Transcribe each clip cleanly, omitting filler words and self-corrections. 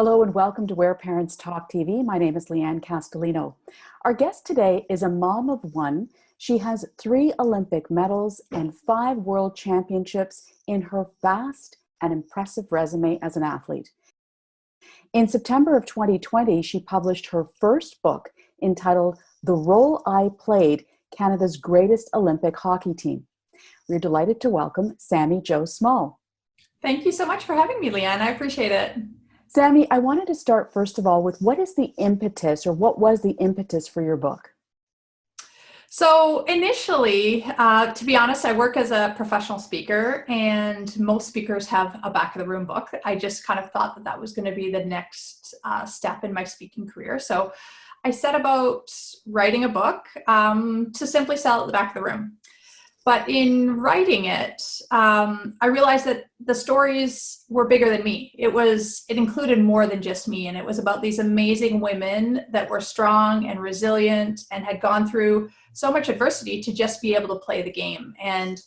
Hello and welcome to Where Parents Talk TV. My name is Lianne Castelino. Our guest today is a mom of one. She has 3 Olympic medals and 5 world championships in her vast and impressive resume as an athlete. In September of 2020, she published her first book entitled The Role I Played, Canada's Greatest Olympic Hockey Team. We're delighted to welcome Sami Jo Small. Thank you so much for having me, Lianne. I appreciate it. Sami, I wanted to start first of all with what is the impetus or what was the impetus for your book? So initially, to be honest, I work as a professional speaker and most speakers have a back of the room book. I just kind of thought that that was going to be the next step in my speaking career. So I set about writing a book to simply sell at the back of the room. But in writing it, I realized that the stories were bigger than me. It included more than just me. And it was about these amazing women that were strong and resilient and had gone through so much adversity to just be able to play the game. And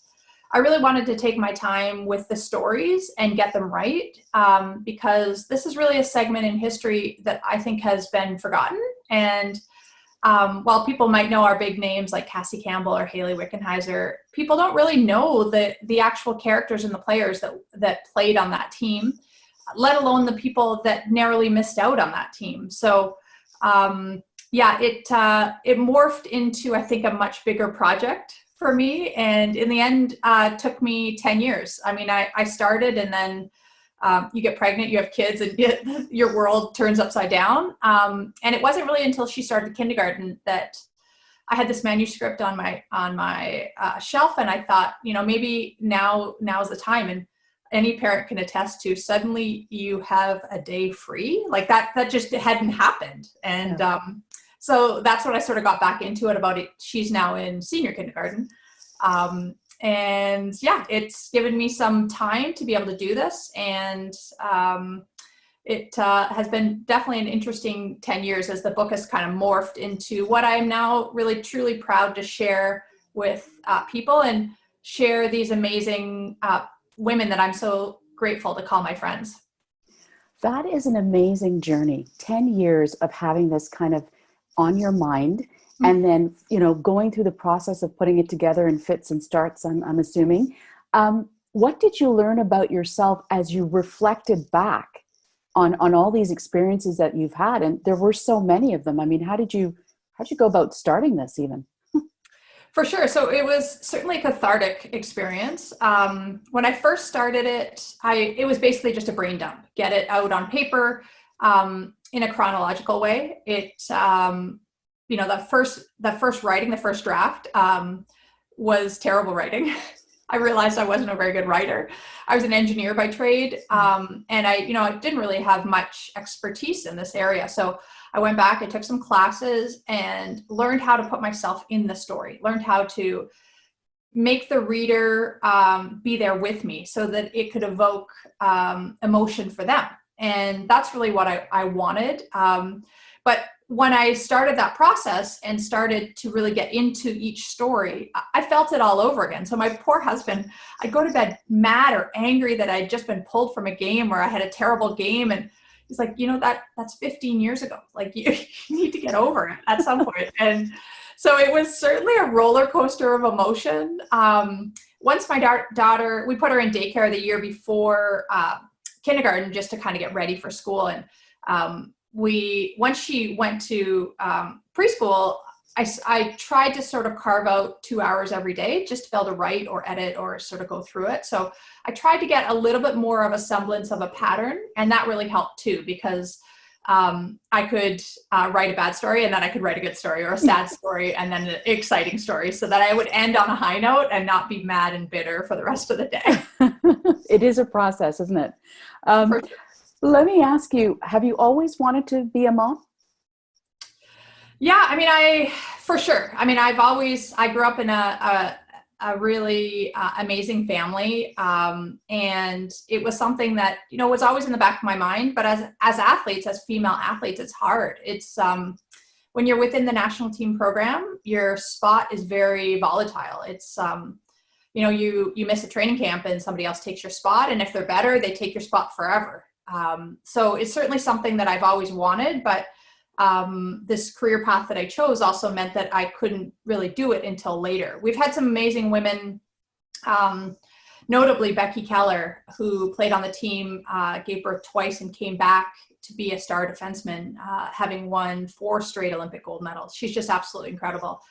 I really wanted to take my time with the stories and get them right, because this is really a segment in history that I think has been forgotten. And while people might know our big names like Cassie Campbell or Hayley Wickenheiser, people don't really know the actual characters and the players that played on that team, let alone the people that narrowly missed out on that team. So it morphed into, I think, a much bigger project for me. And in the end, it took me 10 years. I mean, I started and then you get pregnant, you have kids, and your world turns upside down. And it wasn't really until she started kindergarten that I had this manuscript on my shelf, and I thought, maybe now is the time. And any parent can attest to suddenly you have a day free like that. That just hadn't happened, and so that's when I sort of got back into it. About it, she's now in senior kindergarten. And yeah, it's given me some time to be able to do this. And it has been definitely an interesting 10 years as the book has kind of morphed into what I am now really, truly proud to share with people and share these amazing women that I'm so grateful to call my friends. That is an amazing journey. 10 years of having this kind of on your mind. And then, going through the process of putting it together in fits and starts, I'm assuming. What did you learn about yourself as you reflected back on all these experiences that you've had? And there were so many of them. I mean, how'd you go about starting this even? For sure. So it was certainly a cathartic experience. When I first started it, it was basically just a brain dump, get it out on paper in a chronological way. The first writing, the first draft was terrible writing. I realized I wasn't a very good writer. I was an engineer by trade, and I didn't really have much expertise in this area. So I went back and took some classes and learned how to put myself in the story, learned how to make the reader be there with me so that it could evoke emotion for them. And that's really what I wanted. But when I started that process and started to really get into each story, I felt it all over again. So my poor husband, I'd go to bed mad or angry that I'd just been pulled from a game or I had a terrible game. And he's like, that's 15 years ago. Like you need to get over it at some point. And so it was certainly a roller coaster of emotion. Once my daughter, we put her in daycare the year before kindergarten just to kind of get ready for school. And once she went to preschool, I tried to sort of carve out 2 hours every day just to be able to write or edit or sort of go through it. So I tried to get a little bit more of a semblance of a pattern, and that really helped too, because I could write a bad story and then I could write a good story, or a sad story and then an exciting story, so that I would end on a high note and not be mad and bitter for the rest of the day. It is a process, isn't it? For sure. Let me ask you, have you always wanted to be a mom? Yeah, I mean, for sure. I mean, I grew up in a really amazing family. And it was something that, was always in the back of my mind, but as athletes, as female athletes, it's hard. It's, when you're within the national team program, your spot is very volatile. It's, you miss a training camp and somebody else takes your spot. And if they're better, they take your spot forever. So it's certainly something that I've always wanted, but this career path that I chose also meant that I couldn't really do it until later. We've had some amazing women, notably Becky Keller, who played on the team, gave birth twice and came back to be a star defenseman, having won 4 straight Olympic gold medals. She's just absolutely incredible.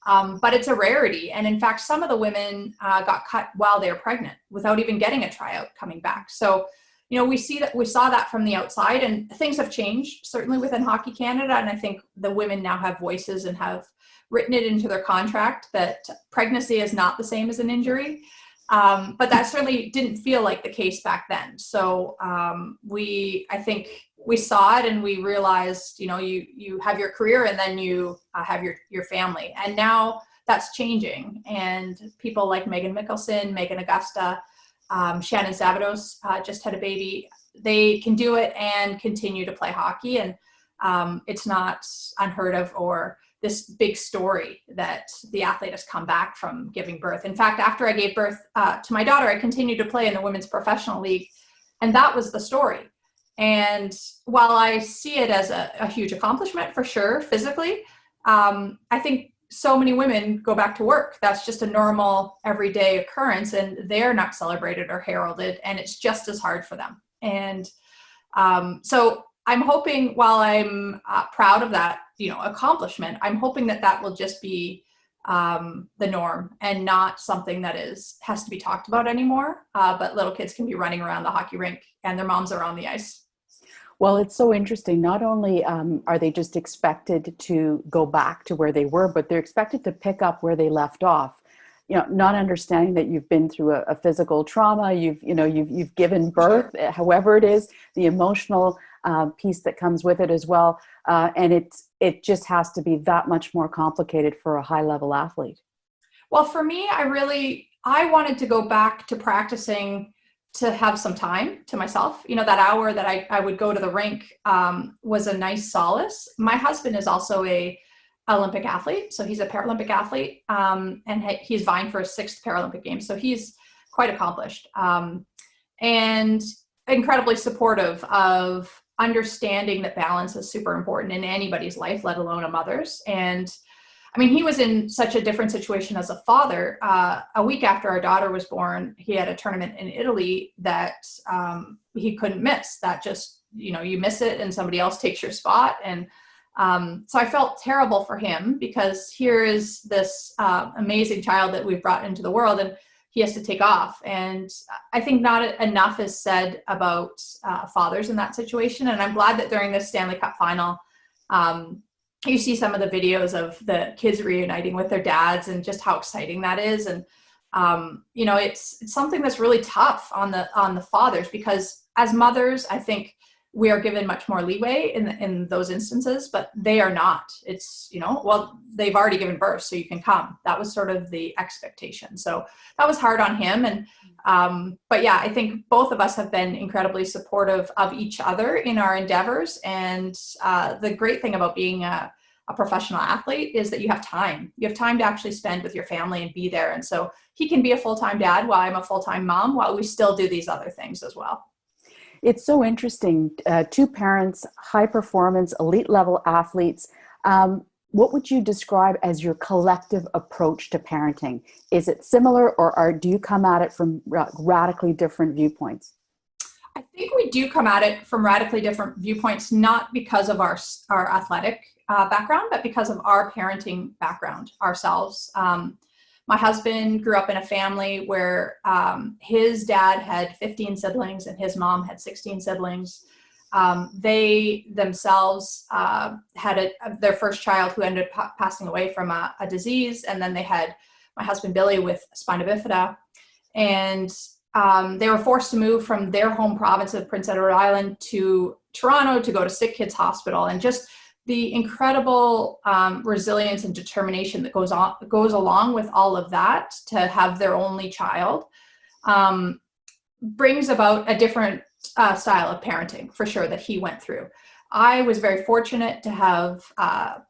But it's a rarity. And in fact, some of the women got cut while they were pregnant without even getting a tryout coming back. So, we saw that from the outside, and things have changed, certainly within Hockey Canada. And I think the women now have voices and have written it into their contract that pregnancy is not the same as an injury. But that certainly didn't feel like the case back then. So I think we saw it and we realized, you have your career and then you have your family. And now that's changing. And people like Megan Mickelson, Megan Augusta, Shannon Sabados just had a baby. They can do it and continue to play hockey. And it's not unheard of or this big story that the athlete has come back from giving birth. In fact, after I gave birth to my daughter, I continued to play in the Women's Professional League. And that was the story. And while I see it as a huge accomplishment for sure, physically, I think so many women go back to work. That's just a normal everyday occurrence and they're not celebrated or heralded, and it's just as hard for them. And so I'm hoping, while I'm proud of that, accomplishment, I'm hoping that will just be the norm and not something that has to be talked about anymore. But little kids can be running around the hockey rink and their moms are on the ice. Well, it's so interesting. Not only are they just expected to go back to where they were, but they're expected to pick up where they left off. Not understanding that you've been through a physical trauma, you've given birth, however it is, the emotional piece that comes with it as well, and it just has to be that much more complicated for a high-level athlete. Well, for me, I wanted to go back to practicing to have some time to myself. That hour that I would go to the rink was a nice solace. My husband is also a Olympic athlete. So he's a Paralympic athlete, and he's vying for his 6th Paralympic Games. So he's quite accomplished, and incredibly supportive of understanding that balance is super important in anybody's life, let alone a mother's. And he was in such a different situation as a father. A week after our daughter was born, he had a tournament in Italy that he couldn't miss. That just, you miss it and somebody else takes your spot. And so I felt terrible for him, because here is this amazing child that we've brought into the world and he has to take off. And I think not enough is said about fathers in that situation. And I'm glad that during this Stanley Cup final, you see some of the videos of the kids reuniting with their dads and just how exciting that is. And, it's something that's really tough on the fathers, because as mothers, I think we are given much more leeway in those instances, but they are not. It's, they've already given birth, so you can come. That was sort of the expectation. So that was hard on him. And, but yeah, I think both of us have been incredibly supportive of each other in our endeavors. And the great thing about being a professional athlete is that you have time. You have time to actually spend with your family and be there. And so he can be a full-time dad while I'm a full-time mom, while we still do these other things as well. It's so interesting. 2 parents, high performance, elite level athletes. What would you describe as your collective approach to parenting? Is it similar, or do you come at it from radically different viewpoints? I think we do come at it from radically different viewpoints, not because of our athletic background, but because of our parenting background ourselves. My husband grew up in a family where his dad had 15 siblings and his mom had 16 siblings. They themselves had their first child who ended up passing away from a disease. And then they had my husband, Billy, with spina bifida. And they were forced to move from their home province of Prince Edward Island to Toronto to go to Sick Kids Hospital. And just the incredible resilience and determination that goes along with all of that to have their only child brings about a different style of parenting, for sure, that he went through. I was very fortunate to have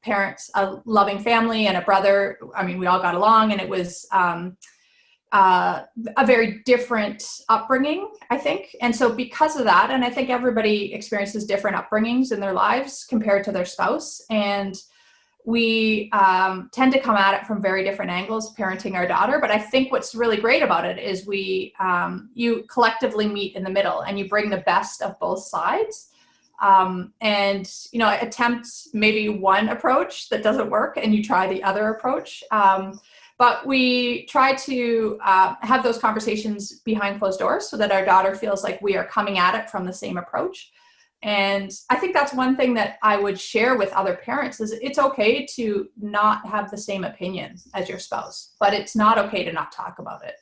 parents, a loving family, and a brother. We all got along, and it was a very different upbringing, I think. And so because of that, and I think everybody experiences different upbringings in their lives compared to their spouse. And we tend to come at it from very different angles, parenting our daughter. But I think what's really great about it is you collectively meet in the middle and you bring the best of both sides. And, attempt maybe one approach that doesn't work and you try the other approach. But we try to have those conversations behind closed doors so that our daughter feels like we are coming at it from the same approach. And I think that's one thing that I would share with other parents is it's okay to not have the same opinion as your spouse, but it's not okay to not talk about it.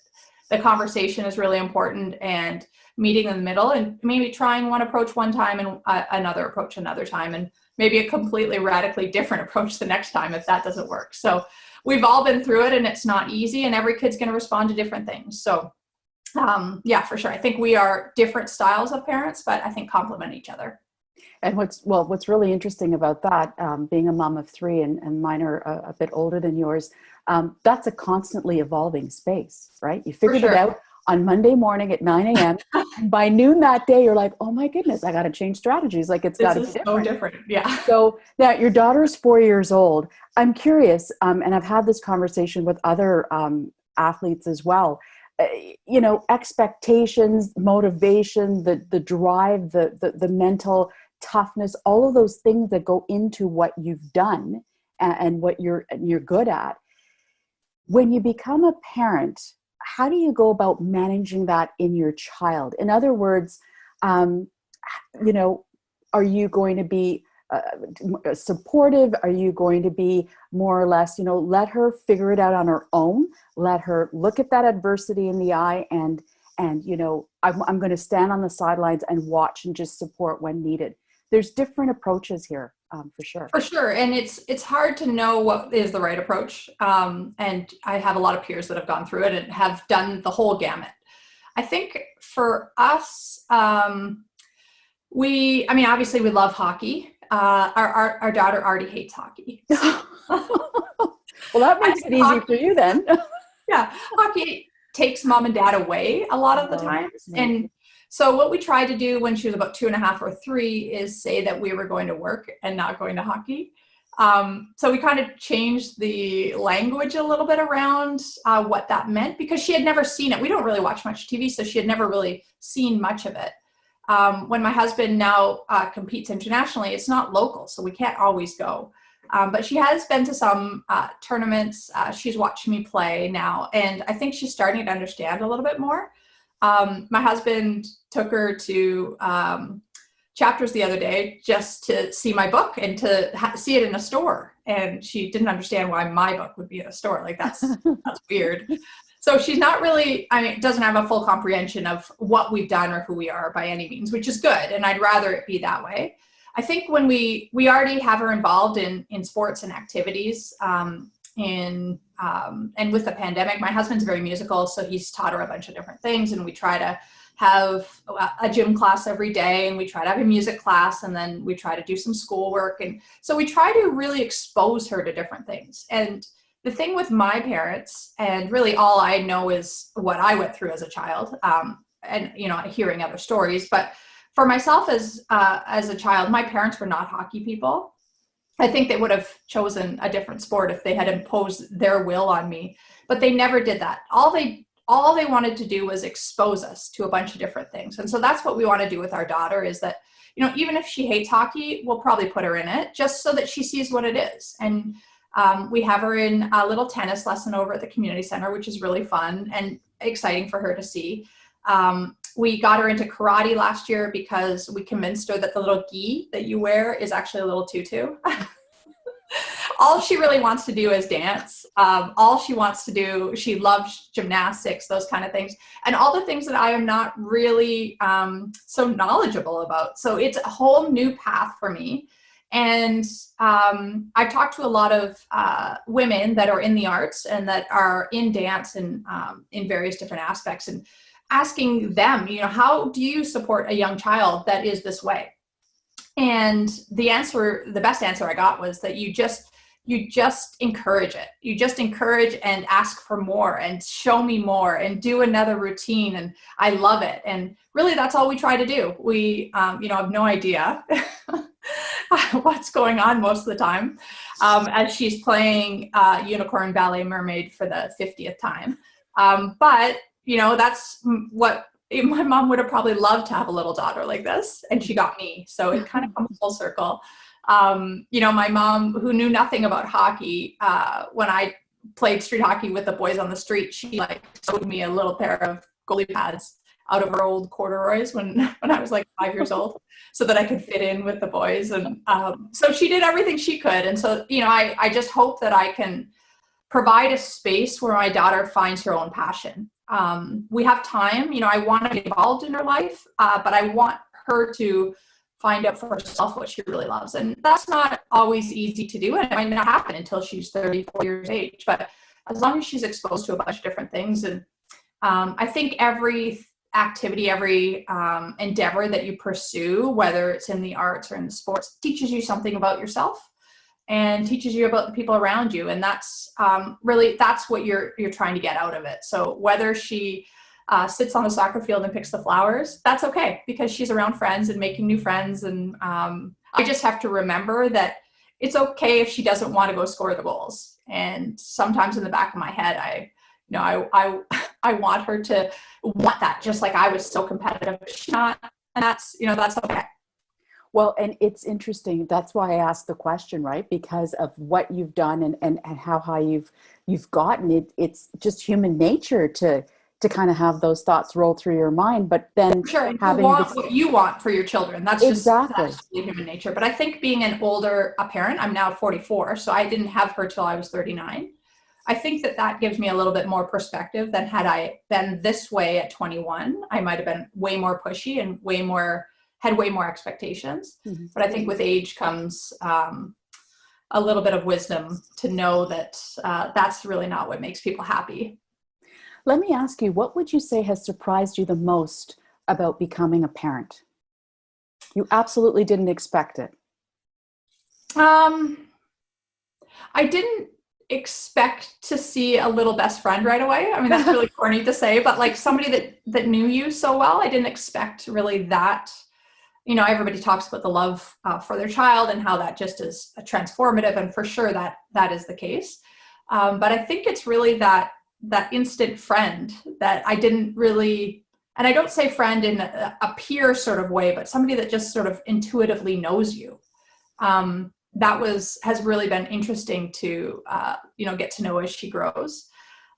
The conversation is really important, and meeting in the middle and maybe trying one approach one time and another approach another time, and maybe a completely radically different approach the next time if that doesn't work. So we've all been through it, and it's not easy, and every kid's going to respond to different things. So yeah, for sure. I think we are different styles of parents, but I think complement each other. And what's really interesting about that, being a mom of three, and mine are a bit older than yours, that's a constantly evolving space, right? You figured it out on Monday morning at 9 a.m. and by noon that day, you're like, oh my goodness, I got to change strategies. Like it's got to be different. So different. Yeah. So now your daughter's 4 years old. I'm curious, and I've had this conversation with other athletes as well. Expectations, motivation, the drive, the mental toughness, all of those things that go into what you've done and what you're good at. When you become a parent, how do you go about managing that in your child? In other words, are you going to be supportive? Are you going to be more or less, let her figure it out on her own, let her look at that adversity in the eye, and I'm going to stand on the sidelines and watch and just support when needed? There's different approaches here, for sure. For sure. And it's hard to know what is the right approach. And I have a lot of peers that have gone through it and have done the whole gamut. I think for us, obviously we love hockey. Our daughter already hates hockey. Well, that makes it easy for you then. Yeah. Hockey takes mom and dad away a lot of the times. And so what we tried to do when she was about 2.5 or 3 is say that we were going to work and not going to hockey. So we kind of changed the language a little bit around what that meant, because she had never seen it. We don't really watch much TV, so she had never really seen much of it. When my husband now competes internationally, it's not local, so we can't always go. But she has been to some tournaments. She's watched me play now, and I think she's starting to understand a little bit more. My husband took her to Chapters the other day just to see my book and to see it in a store. And she didn't understand why my book would be in a store. Like that's weird. So she's not really, doesn't have a full comprehension of what we've done or who we are by any means, which is good. And I'd rather it be that way. I think when we already have her involved in sports and activities, and with the pandemic, my husband's very musical, so he's taught her a bunch of different things, and we try to have a gym class every day, and we try to have a music class, and then we try to do some schoolwork. And so we try to really expose her to different things. And the thing with my parents, and really all I know is what I went through as a child, and hearing other stories, but for myself as a child, my parents were not hockey people. I think they would have chosen a different sport if they had imposed their will on me, but they never did that. All they wanted to do was expose us to a bunch of different things. And so that's what we want to do with our daughter, is that, even if she hates hockey, we'll probably put her in it just so that she sees what it is. And we have her in a little tennis lesson over at the community center, which is really fun and exciting for her to see. We got her into karate last year because we convinced her that the little gi that you wear is actually a little tutu. All she really wants to do is dance. All she wants to do, she loves gymnastics, those kind of things, and all the things that I am not really so knowledgeable about. So it's a whole new path for me. And I've talked to a lot of women that are in the arts and that are in dance and in various different aspects, and asking them, how do you support a young child that is this way? And the best answer I got was that you just you just encourage it. You just encourage and ask for more and show me more and do another routine. And I love it. And really, that's all we try to do. We, have no idea what's going on most of the time as she's playing Unicorn Ballet Mermaid for the 50th time. But, that's what my mom would have probably loved to have a little daughter like this. And she got me. So it kind of comes full circle. My mom, who knew nothing about hockey, when I played street hockey with the boys on the street, she sewed me a little pair of goalie pads out of her old corduroys when I was 5 years old, so that I could fit in with the boys. And so she did everything she could. And so, I just hope that I can provide a space where my daughter finds her own passion. We have time, I want to get involved in her life, but I want her to find out for herself what she really loves. And that's not always easy to do. And it might not happen until she's 34 years of age, but as long as she's exposed to a bunch of different things. And I think every activity, every endeavor that you pursue, whether it's in the arts or in the sports, teaches you something about yourself and teaches you about the people around you. And that's that's what you're trying to get out of it. So whether she sits on the soccer field and picks the flowers, that's okay, because she's around friends and making new friends. And I just have to remember that it's okay if she doesn't want to go score the goals. And sometimes in the back of my head, I want her to want that, just like I was so competitive. She's not, and that's okay. Well, and it's interesting. That's why I asked the question, right? Because of what you've done and how high you've gotten it. It's just human nature to kind of have those thoughts roll through your mind, but then sure, having what you want for your children. That's exactly. That's really human nature. But I think being a parent, I'm now 44, so I didn't have her till I was 39. I think that gives me a little bit more perspective than had I been this way at 21. I might have been way more pushy and had way more expectations. Mm-hmm. But I think with age comes a little bit of wisdom to know that that's really not what makes people happy. Let me ask you, what would you say has surprised you the most about becoming a parent? You absolutely didn't expect it. I didn't expect to see a little best friend right away. I mean, that's really corny to say, but somebody that knew you so well, I didn't expect really that. Everybody talks about the love for their child and how that just is transformative. And for sure that is the case. But I think it's really that instant friend that I didn't really, and I don't say friend in a peer sort of way, but somebody that just sort of intuitively knows you. Has really been interesting to, get to know as she grows.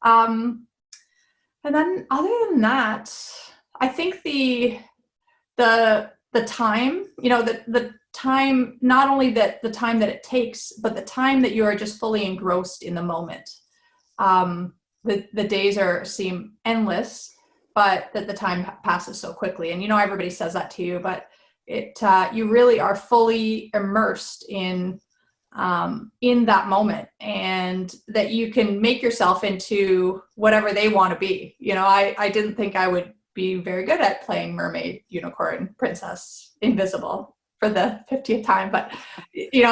And then other than that, I think the time, the time, not only the time that it takes, but the time that you are just fully engrossed in the moment. The days seem endless, but that the time passes so quickly. And, everybody says that to you, but you really are fully immersed in that moment, and that you can make yourself into whatever they want to be. I didn't think I would be very good at playing mermaid, unicorn, princess, invisible for the 50th time, but you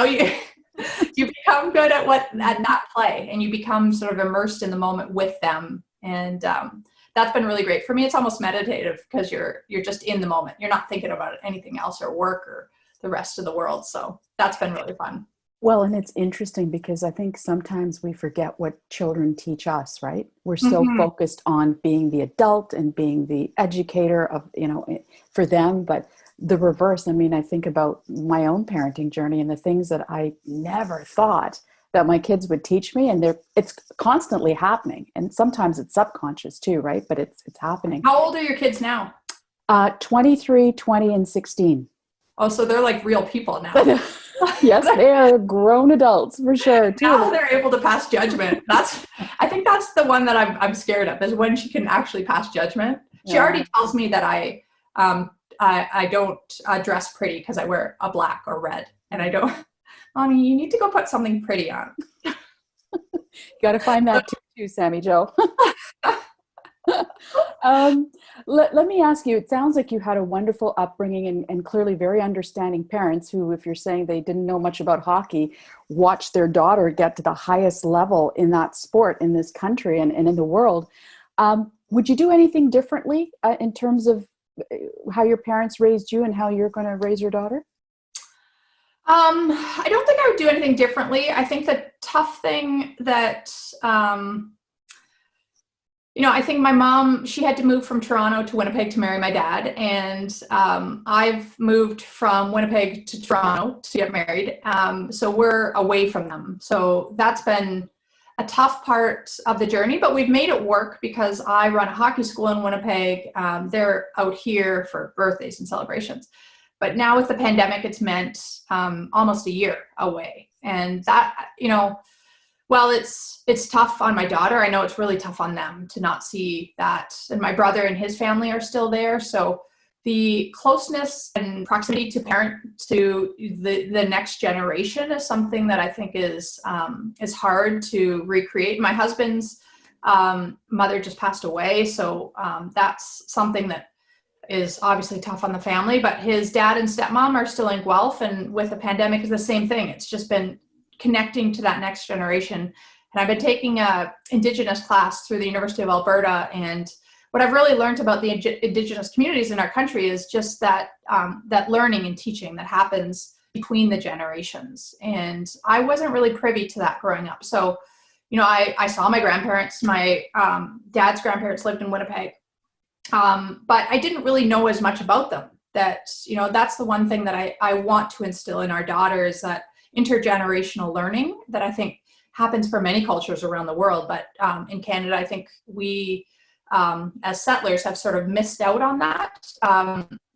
become good at that play, and you become sort of immersed in the moment with them. And that's been really great for me. It's almost meditative because you're just in the moment. You're not thinking about anything else or work or the rest of the world. So that's been really fun. Well, and it's interesting because I think sometimes we forget what children teach us, right? We're so focused on being the adult and being the educator of, for them, but the reverse. I mean, I think about my own parenting journey and the things that I never thought that my kids would teach me, and it's constantly happening. And sometimes it's subconscious too, right? But it's happening. How old are your kids now? 23, 20, and 16. Oh, so they're like real people now. Yes, they are grown adults for sure. Too. Now they're able to pass judgment. I think that's the one that I'm scared of, is when she can actually pass judgment. She already tells me that I don't dress pretty because I wear a black or red, and I don't. Mommy, you need to go put something pretty on. You got to find that too, Sami Jo. um, let me ask you, it sounds like you had a wonderful upbringing and clearly very understanding parents who, if you're saying they didn't know much about hockey, watched their daughter get to the highest level in that sport in this country and in the world. Would you do anything differently in terms of how your parents raised you and how you're going to raise your daughter? I don't think I would do anything differently. I think the tough thing that, I think my mom, she had to move from Toronto to Winnipeg to marry my dad. And I've moved from Winnipeg to Toronto to get married. So we're away from them. So that's been a tough part of the journey, but we've made it work because I run a hockey school in Winnipeg. They're out here for birthdays and celebrations. But now with the pandemic, it's meant almost a year away. And that, well, it's tough on my daughter. I know it's really tough on them to not see that. And my brother and his family are still there. So the closeness and proximity to the next generation is something that I think is hard to recreate. My husband's mother just passed away. So that's something that is obviously tough on the family, but his dad and stepmom are still in Guelph, and with the pandemic is the same thing. It's just been connecting to that next generation. And I've been taking a Indigenous class through the University of Alberta, and what I've really learned about the Indigenous communities in our country is just that that learning and teaching that happens between the generations. And I wasn't really privy to that growing up. So, I saw my grandparents, my dad's grandparents lived in Winnipeg. But I didn't really know as much about them. That's the one thing that I want to instill in our daughters, that intergenerational learning that I think happens for many cultures around the world. But in Canada, I think we, as settlers, have sort of missed out on that.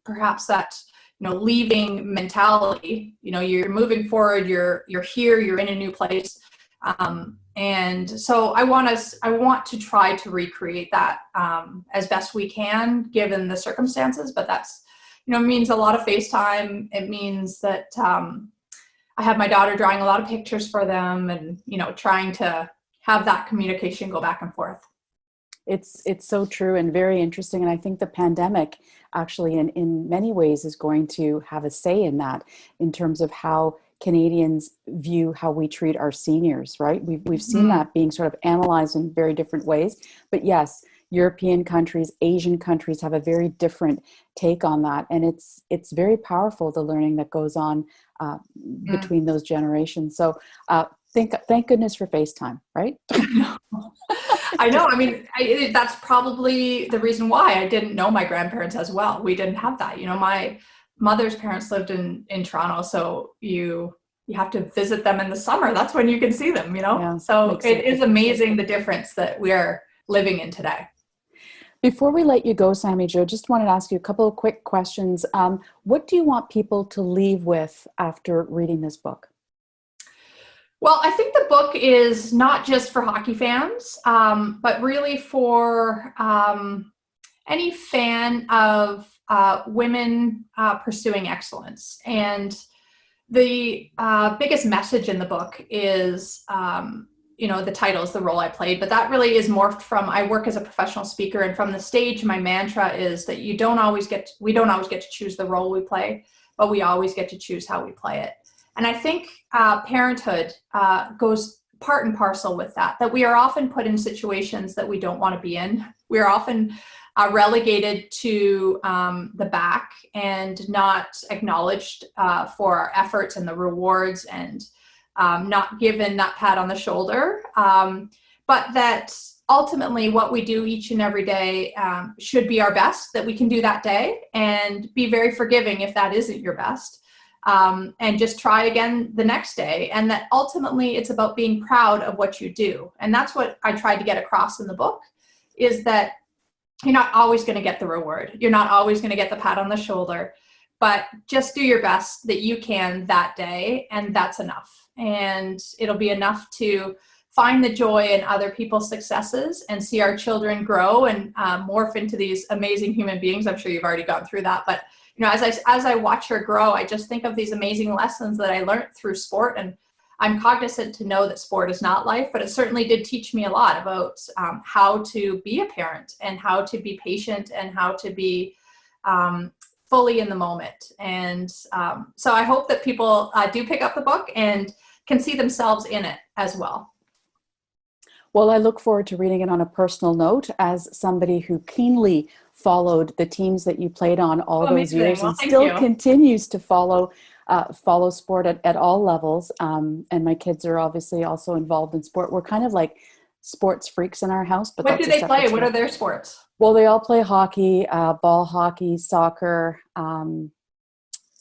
Perhaps that, leaving mentality, you're moving forward, you're here, you're in a new place. And so I want to try to recreate that as best we can, given the circumstances. But that's, means a lot of FaceTime. It means that I have my daughter drawing a lot of pictures for them, and trying to have that communication go back and forth. It's so true and very interesting. And I think the pandemic actually in many ways is going to have a say in that, in terms of how Canadians view how we treat our seniors, right? We've seen that being sort of analyzed in very different ways. But yes, European countries, Asian countries have a very different take on that. And it's very powerful, the learning that goes on between those generations. So thank goodness for FaceTime, right? I know. I mean, that's probably the reason why I didn't know my grandparents as well. We didn't have that. My mother's parents lived in Toronto, so you have to visit them in the summer. That's when you can see them, Yeah, so it is amazing the difference that we are living in today. Before we let you go, Sami Jo, just wanted to ask you a couple of quick questions. What do you want people to leave with after reading this book? Well, I think the book is not just for hockey fans, but really for any fan of women pursuing excellence. And the biggest message in the book is, the title is The Role I Played, but that really is morphed from, I work as a professional speaker, and from the stage, my mantra is that we don't always get to choose the role we play, but we always get to choose how we play it. And I think parenthood goes part and parcel with that we are often put in situations that we don't want to be in. We are often relegated to the back and not acknowledged for our efforts and the rewards, and not given that pat on the shoulder. But that ultimately what we do each and every day should be our best that we can do that day, and be very forgiving if that isn't your best. And just try again the next day. And that ultimately it's about being proud of what you do. And that's what I tried to get across in the book, is that you're not always going to get the reward. You're not always going to get the pat on the shoulder, but just do your best that you can that day. And that's enough. And it'll be enough to find the joy in other people's successes and see our children grow and morph into these amazing human beings. I'm sure you've already gone through that, but as I watch her grow, I just think of these amazing lessons that I learned through sport. And I'm cognizant to know that sport is not life, but it certainly did teach me a lot about how to be a parent and how to be patient and how to be fully in the moment. And so I hope that people do pick up the book and can see themselves in it as well. Well, I look forward to reading it on a personal note as somebody who keenly followed the teams that you played on all those years and still continues to follow sport at all levels. And my kids are obviously also involved in sport. We're kind of like sports freaks in our house. But what do they play? What are their sports? Well, they all play hockey, ball hockey, soccer.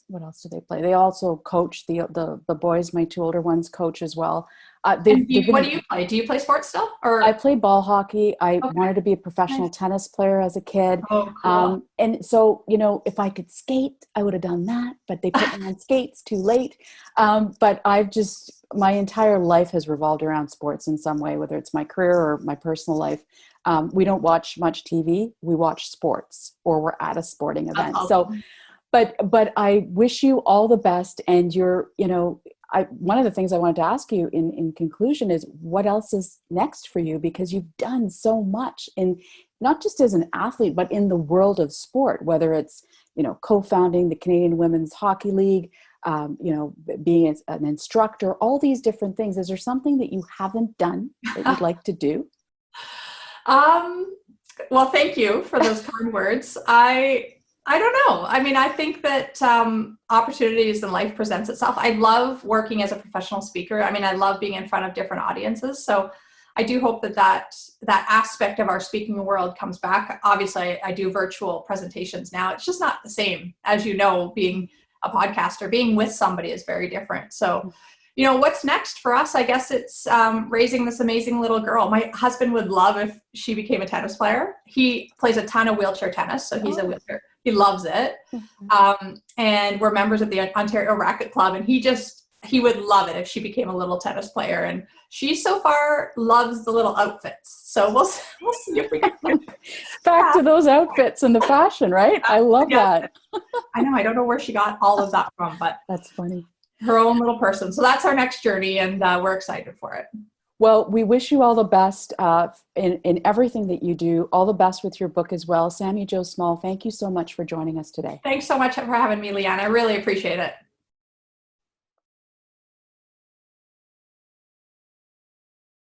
What else do they play? They also coach the boys. My two older ones coach as well. What do you play? Do you play sports still? Or I play ball hockey. I wanted to be a professional tennis player as a kid. Oh, cool. And so, if I could skate, I would have done that, but they put me on skates too late. But my entire life has revolved around sports in some way, whether it's my career or my personal life. We don't watch much TV. We watch sports, or we're at a sporting event. Awesome. But I wish you all the best. And one of the things I wanted to ask you in conclusion is what else is next for you? Because you've done so much in not just as an athlete, but in the world of sport, whether it's, co-founding the Canadian Women's Hockey League, being an instructor, all these different things. Is there something that you haven't done that you'd like to do? Well, thank you for those kind words. I don't know. I mean, I think that opportunities in life presents itself. I love working as a professional speaker. I mean, I love being in front of different audiences. So I do hope that aspect of our speaking world comes back. Obviously, I do virtual presentations now. It's just not the same. As you know, being a podcaster, being with somebody is very different. So, what's next for us? I guess it's raising this amazing little girl. My husband would love if she became a tennis player. He plays a ton of wheelchair tennis, so he's a wheelchair. He loves it. And we're members of the Ontario Racket Club, and he would love it if she became a little tennis player. And she so far loves the little outfits. So we'll see if we can back to those outfits and the fashion, right? I love that. I know. I don't know where she got all of that from, but that's funny. Her own little person. So that's our next journey, and we're excited for it. Well, we wish you all the best in everything that you do. All the best with your book as well. Sami Jo Small, thank you so much for joining us today. Thanks so much for having me, Lianne. I really appreciate it.